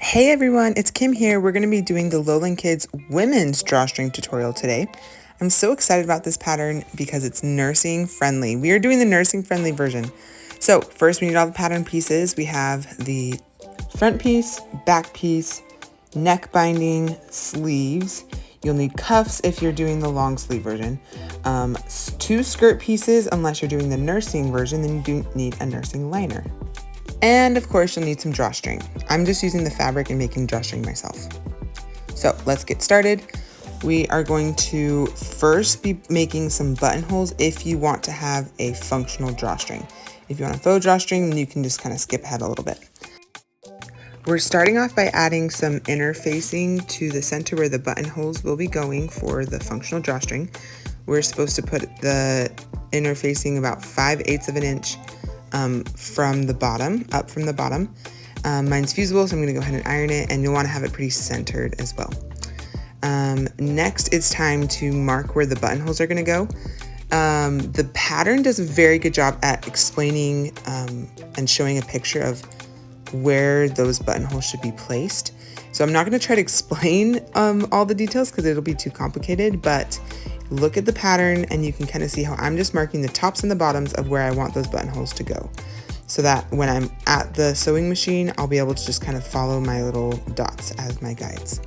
Hey everyone, it's Kim here. We're going to be doing the Lowland Kids women's drawstring tutorial today. I'm so excited about this pattern because it's nursing friendly. We are doing the nursing friendly version. So first we need all the pattern pieces. We have the front piece, back piece, neck binding, sleeves. You'll need cuffs if you're doing the long sleeve version. 2 skirt pieces unless you're doing the nursing version, then you do need a nursing liner. And of course, you'll need some drawstring. I'm just using the fabric and making drawstring myself. So let's get started. We are going to first be making some buttonholes if you want to have a functional drawstring. If you want a faux drawstring, then you can just kind of skip ahead a little bit. We're starting off by adding some interfacing to the center where the buttonholes will be going for the functional drawstring. We're supposed to put the interfacing about 5/8 of an inch from the bottom, up from the bottom. Mine's fusible, so I'm going to go ahead and iron it, and you'll want to have it pretty centered as well. Next, it's time to mark where the buttonholes are going to go. The pattern does a very good job at explaining and showing a picture of where those buttonholes should be placed. So I'm not going to try to explain all the details because it'll be too complicated, but look at the pattern and you can kind of see how I'm just marking the tops and the bottoms of where I want those buttonholes to go, so that when I'm at the sewing machine, I'll be able to just kind of follow my little dots as my guides.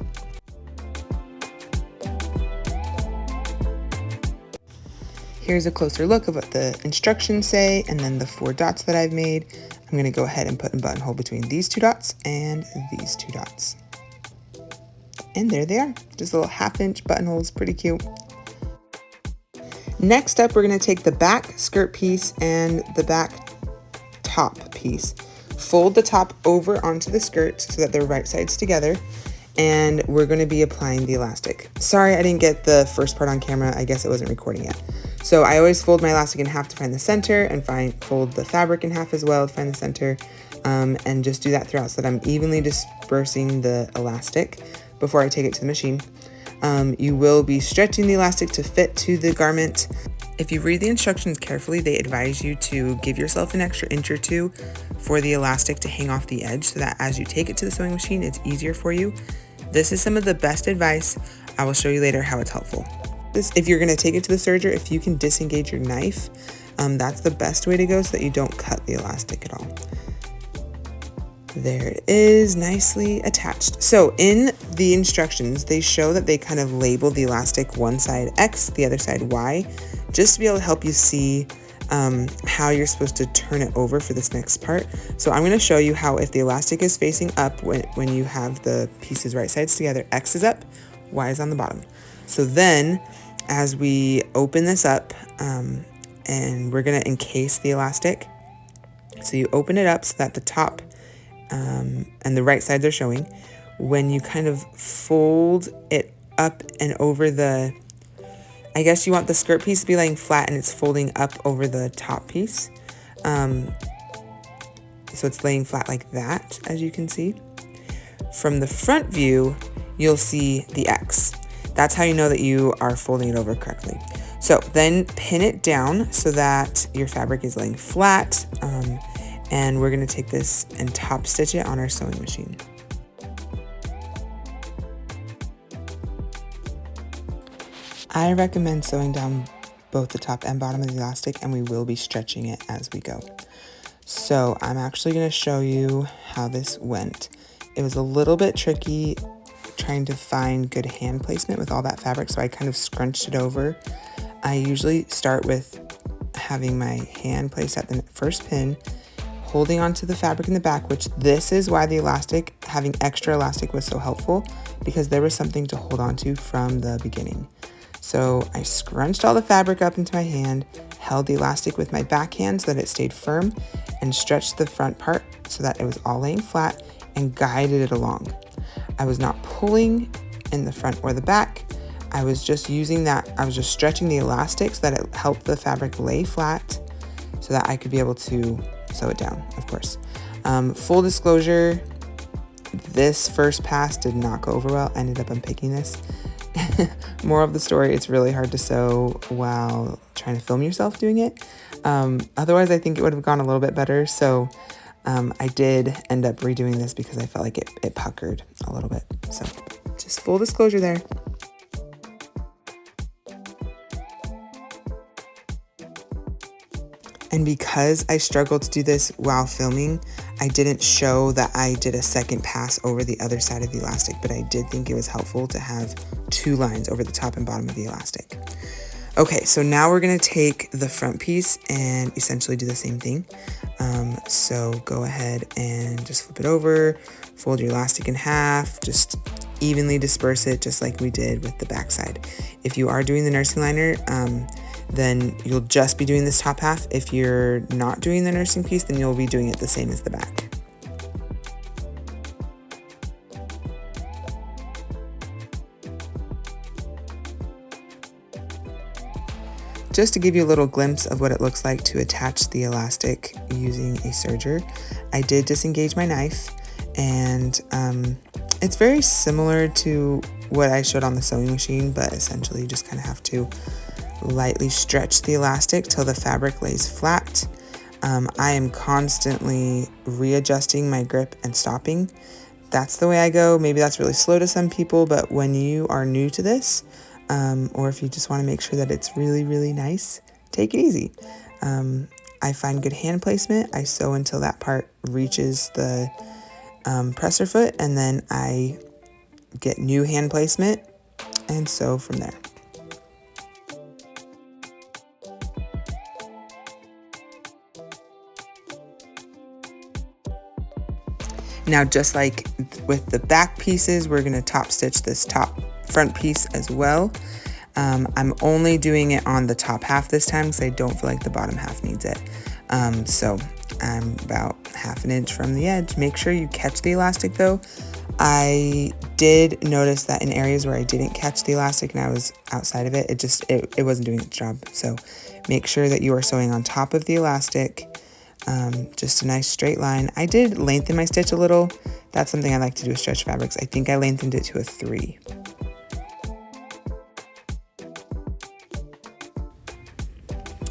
Here's a closer look of what the instructions say, and then the 4 dots that I've made. I'm going to go ahead and put a buttonhole between these 2 dots and these 2 dots. And there they are, just little 1/2 inch buttonholes, pretty cute. Next up, we're going to take the back skirt piece and the back top piece. Fold the top over onto the skirt so that they're right sides together, and we're going to be applying the elastic. Sorry, I didn't get the first part on camera. I guess it wasn't recording yet. So I always fold my elastic in half to find the center, and fold the fabric in half as well to find the center, and just do that throughout so that I'm evenly dispersing the elastic before I take it to the machine. You will be stretching the elastic to fit to the garment. If you read the instructions carefully, they advise you to give yourself an extra inch or 2 for the elastic to hang off the edge so that as you take it to the sewing machine, it's easier for you. This is some of the best advice. I will show you later how it's helpful. If you're going to take it to the serger, if you can disengage your knife, that's the best way to go so that you don't cut the elastic at all. There it is, nicely attached. So in the instructions, they show that they kind of label the elastic one side X, the other side Y, just to be able to help you see how you're supposed to turn it over for this next part. So I'm going to show you how, if the elastic is facing up when you have the pieces right sides together, X is up, Y is on the bottom. So then as we open this up, and we're going to encase the elastic. So you open it up so that the top and the right sides are showing. When you kind of fold it up and over I guess you want the skirt piece to be laying flat and it's folding up over the top piece. So it's laying flat like that, as you can see. From the front view, you'll see the X. That's how you know that you are folding it over correctly. So then pin it down so that your fabric is laying flat. And we're going to take this and top stitch it on our sewing machine. I recommend sewing down both the top and bottom of the elastic, and we will be stretching it as we go. So I'm actually going to show you how this went. It was a little bit tricky trying to find good hand placement with all that fabric, so I kind of scrunched it over. I usually start with having my hand placed at the first pin, holding onto the fabric in the back, which this is why the elastic, having extra elastic, was so helpful, because there was something to hold on to from the beginning. So I scrunched all the fabric up into my hand, held the elastic with my back hand so that it stayed firm, and stretched the front part so that it was all laying flat, and guided it along. I was not pulling in the front or the back. I was just stretching the elastic so that it helped the fabric lay flat so that I could be able to sew it down, of course. Full disclosure, this first pass did not go over well. I ended up unpicking this. Moral of the story, it's really hard to sew while trying to film yourself doing it. Otherwise, I think it would have gone a little bit better. So I did end up redoing this because I felt like it puckered a little bit. So just full disclosure there. And because I struggled to do this while filming, I didn't show that I did a second pass over the other side of the elastic, but I did think it was helpful to have 2 lines over the top and bottom of the elastic. Okay, so now we're gonna take the front piece and essentially do the same thing. So go ahead and just flip it over, fold your elastic in half, just evenly disperse it just like we did with the back side. If you are doing the nursing liner, then you'll just be doing this top half. If you're not doing the nursing piece, then you'll be doing it the same as the back. Just to give you a little glimpse of what it looks like to attach the elastic using a serger, I did disengage my knife, and it's very similar to what I showed on the sewing machine, but essentially you just kind of have to lightly stretch the elastic till the fabric lays flat. I am constantly readjusting my grip and stopping. That's the way I go. Maybe that's really slow to some people, but when you are new to this, or if you just want to make sure that it's really, really nice, take it easy. I find good hand placement. I sew until that part reaches the presser foot, and then I get new hand placement and sew from there. Now, just like with the back pieces, we're going to top stitch this front piece as well. I'm only doing it on the top half this time because I don't feel like the bottom half needs it. So I'm about 1/2 inch from the edge. Make sure you catch the elastic though. I did notice that in areas where I didn't catch the elastic and I was outside of it, it wasn't doing its job. So make sure that you are sewing on top of the elastic. Just a nice straight line. I did lengthen my stitch a little. That's something I like to do with stretch fabrics. I think I lengthened it to a 3.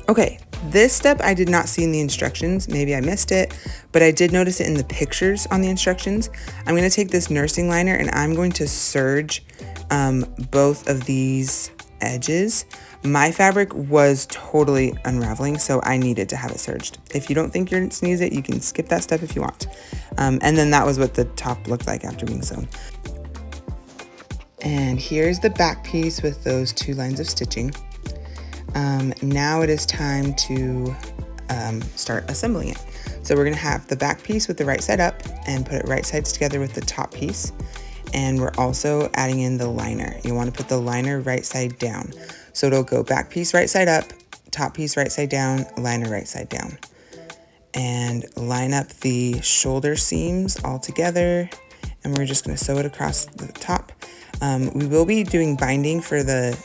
Okay, this step I did not see in the instructions. Maybe I missed it, but I did notice it in the pictures on the instructions. I'm going to take this nursing liner and I'm going to serge both of these edges. My fabric was totally unraveling, so I needed to have it serged. If you don't think you're going to sneeze it, you can skip that step if you want. And then that was what the top looked like after being sewn. And here's the back piece with those 2 lines of stitching. Now it is time to start assembling it. So we're going to have the back piece with the right side up and put it right sides together with the top piece. And we're also adding in the liner. You want to put the liner right side down. So it'll go back piece right side up, top piece right side down, liner right side down. And line up the shoulder seams all together. And we're just going to sew it across the top. We will be doing binding for the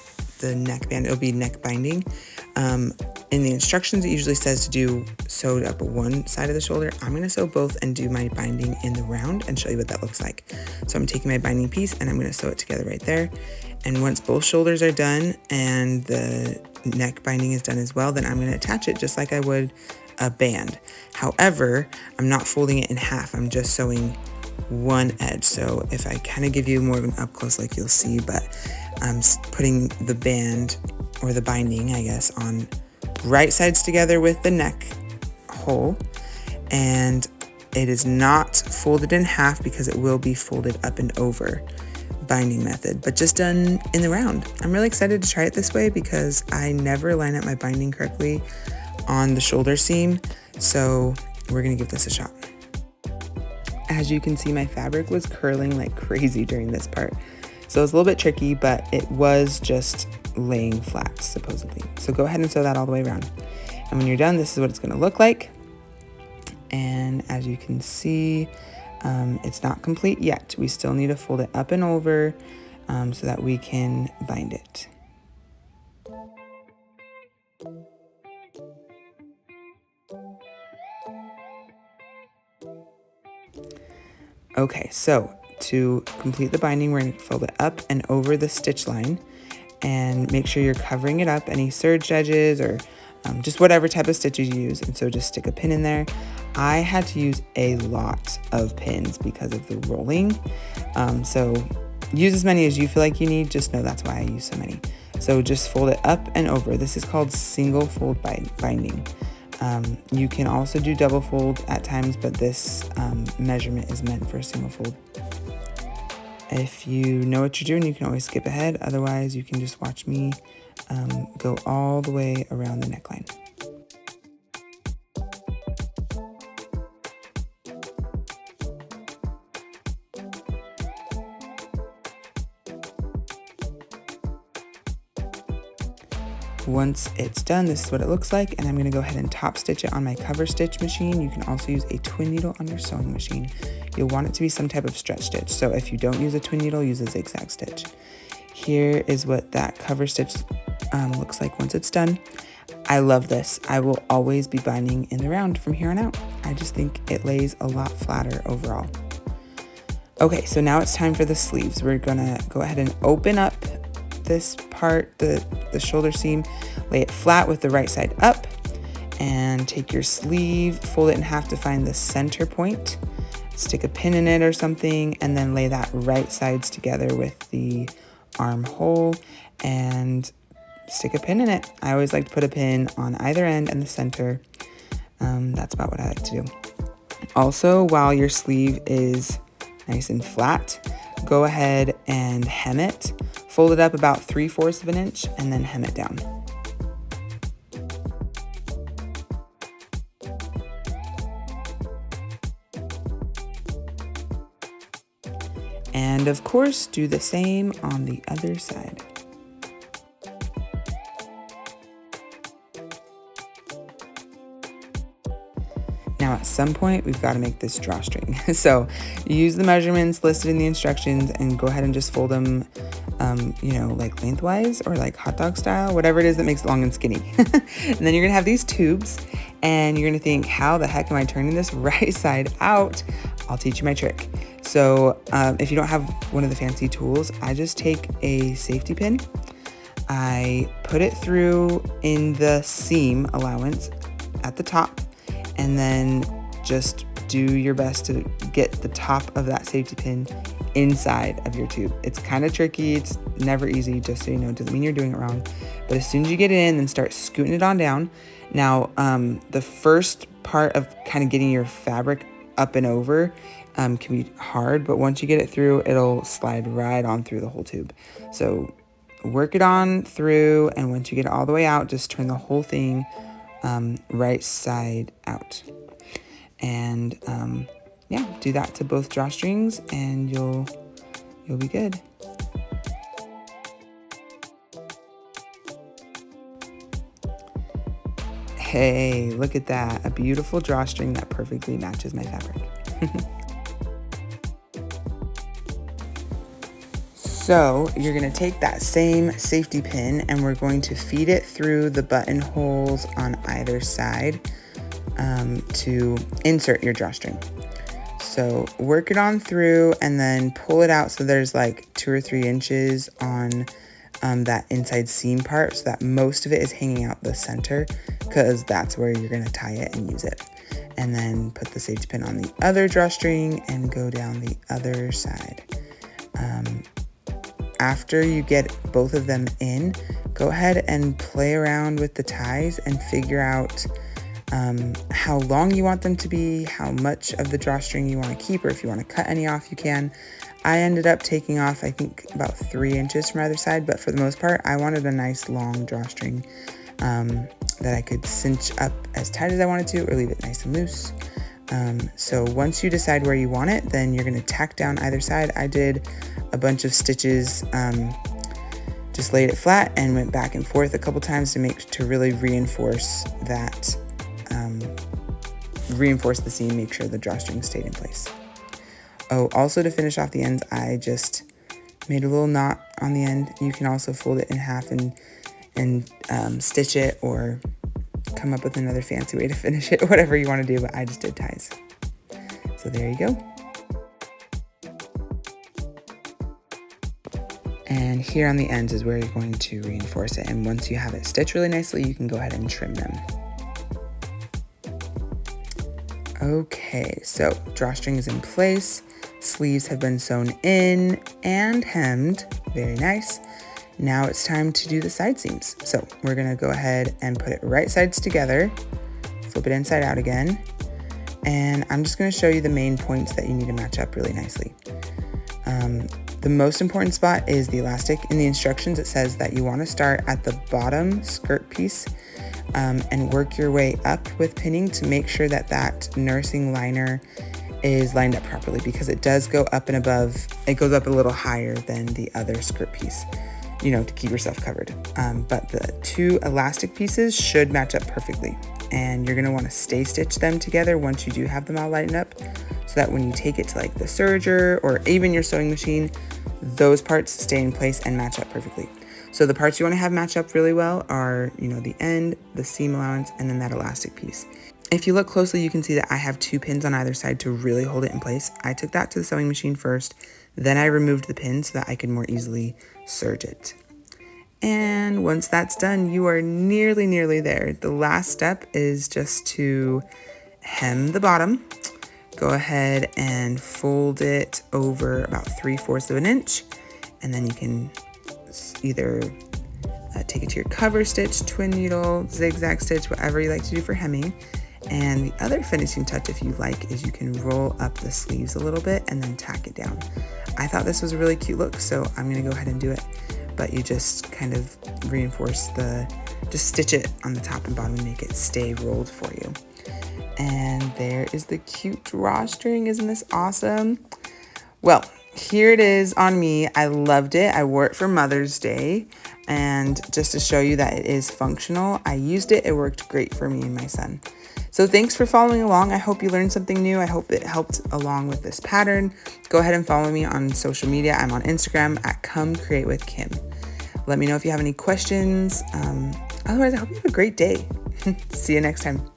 neckband. It'll be neck binding. In the instructions, it usually says to do sewed up one side of the shoulder. I'm going to sew both and do my binding in the round and show you what that looks like. So I'm taking my binding piece and I'm going to sew it together right there. And once both shoulders are done and the neck binding is done as well, then I'm going to attach it just like I would a band. However, I'm not folding it in half. I'm just sewing one edge. So if I kind of give you more of an up close, like you'll see, but I'm putting the band or the binding, I guess, on right sides together with the neck hole, and it is not folded in half because it will be folded up and over binding method, but just done in the round. I'm really excited to try it this way because I never line up my binding correctly on the shoulder seam, so we're gonna give this a shot. As you can see, my fabric was curling like crazy during this part. So it was a little bit tricky, but it was just laying flat, supposedly. So go ahead and sew that all the way around. And when you're done, this is what it's gonna look like. And as you can see, it's not complete yet. We still need to fold it up and over so that we can bind it. Okay, so to complete the binding, we're going to fold it up and over the stitch line and make sure you're covering it up, any serged edges or just whatever type of stitches you use. And so just stick a pin in there. I had to use a lot of pins because of the rolling. So use as many as you feel like you need. Just know that's why I use so many. So just fold it up and over. This is called single fold binding. You can also do double fold at times, but this measurement is meant for a single fold. If you know what you're doing, you can always skip ahead. Otherwise, you can just watch me go all the way around the neckline. Once it's done, this is what it looks like, and I'm going to go ahead and top stitch it on my cover stitch machine. You can also use a twin needle on your sewing machine. You'll want it to be some type of stretch stitch, so if you don't use a twin needle, use a zigzag stitch. Here is what that cover stitch looks like once it's done. I love this. I will always be binding in the round from here on out. I just think it lays a lot flatter overall. Okay, so now it's time for the sleeves. We're gonna go ahead and open up this part, the shoulder seam, lay it flat with the right side up, and take your sleeve, fold it in half to find the center point, stick a pin in it or something, and then lay that right sides together with the armhole and stick a pin in it. I always like to put a pin on either end and the center. That's about what I like to do. Also, while your sleeve is nice and flat, go ahead and hem it. Fold it up about 3/4 of an inch and then hem it down. And of course, do the same on the other side. Now at some point, we've got to make this drawstring. So use the measurements listed in the instructions and go ahead and just fold them, like lengthwise or like hot dog style, whatever it is that makes it long and skinny. And then you're gonna have these tubes and you're gonna think, how the heck am I turning this right side out? I'll teach you my trick. So if you don't have one of the fancy tools, I just take a safety pin. I put it through in the seam allowance at the top, and then just do your best to get the top of that safety pin inside of your tube. It's kind of tricky. It's never easy, just so you know. It doesn't mean you're doing it wrong. But as soon as you get it in, then start scooting it on down. Now, the first part of kind of getting your fabric up and over can be hard, but once you get it through, it'll slide right on through the whole tube. So work it on through, and once you get it all the way out, just turn the whole thing right side out. And yeah, do that to both drawstrings and you'll be good. Hey, look at that, a beautiful drawstring that perfectly matches my fabric. So you're gonna take that same safety pin and we're going to feed it through the buttonholes on either side to insert your drawstring. So work it on through and then pull it out so there's like 2 or 3 inches on that inside seam part, so that most of it is hanging out the center, because that's where you're gonna tie it and use it. And then put the safety pin on the other drawstring and go down the other side. After you get both of them in, go ahead and play around with the ties and figure out how long you want them to be, how much of the drawstring you want to keep, or if you want to cut any off, you can. I ended up taking off, I think, about 3 inches from either side, but for the most part, I wanted a nice long drawstring that I could cinch up as tight as I wanted to, or leave it nice and loose. So once you decide where you want it, then you're going to tack down either side. I did a bunch of stitches, just laid it flat and went back and forth a couple times to really reinforce that, reinforce the seam, make sure the drawstring stayed in place. Oh, also to finish off the ends, I just made a little knot on the end. You can also fold it in half and stitch it, or come up with another fancy way to finish it, whatever you want to do, but I just did ties. So there you go. And here on the ends is where you're going to reinforce it. And once you have it stitched really nicely, you can go ahead and trim them. Okay, so drawstring is in place. Sleeves have been sewn in and hemmed. Very nice. Now it's time to do the side seams. So we're gonna go ahead and put it right sides together, flip it inside out again. And I'm just gonna show you the main points that you need to match up really nicely. The most important spot is the elastic. In the instructions, it says that you wanna start at the bottom skirt piece and work your way up with pinning to make sure that that nursing liner is lined up properly, because it does go up and above. It goes up a little higher than the other skirt piece, you know, to keep yourself covered. But the two elastic pieces should match up perfectly. And you're gonna wanna stay stitch them together once you do have them all lined up, so that when you take it to like the serger or even your sewing machine, those parts stay in place and match up perfectly. So the parts you wanna have match up really well are, you know, the end, the seam allowance, and then that elastic piece. If you look closely, you can see that I have 2 pins on either side to really hold it in place. I took that to the sewing machine first, then I removed the pin so that I could more easily serge it. And once that's done, you are nearly there. The last step is just to hem the bottom. Go ahead and fold it over about 3/4 of an inch, and then you can either take it to your cover stitch, twin needle, zigzag stitch, whatever you like to do for hemming. And the other finishing touch, if you like, is you can roll up the sleeves a little bit and then tack it down. I thought this was a really cute look, so I'm gonna go ahead and do it. But you just kind of reinforce just stitch it on the top and bottom and make it stay rolled for you. And there is the cute drawstring. Isn't this awesome? Well, here it is on me. I loved it. I wore it for Mother's Day. And just to show you that it is functional, I used it. It worked great for me and my son. So thanks for following along. I hope you learned something new. I hope it helped along with this pattern. Go ahead and follow me on social media. I'm on Instagram at Come Create with Kim. Let me know if you have any questions. Otherwise, I hope you have a great day. See you next time.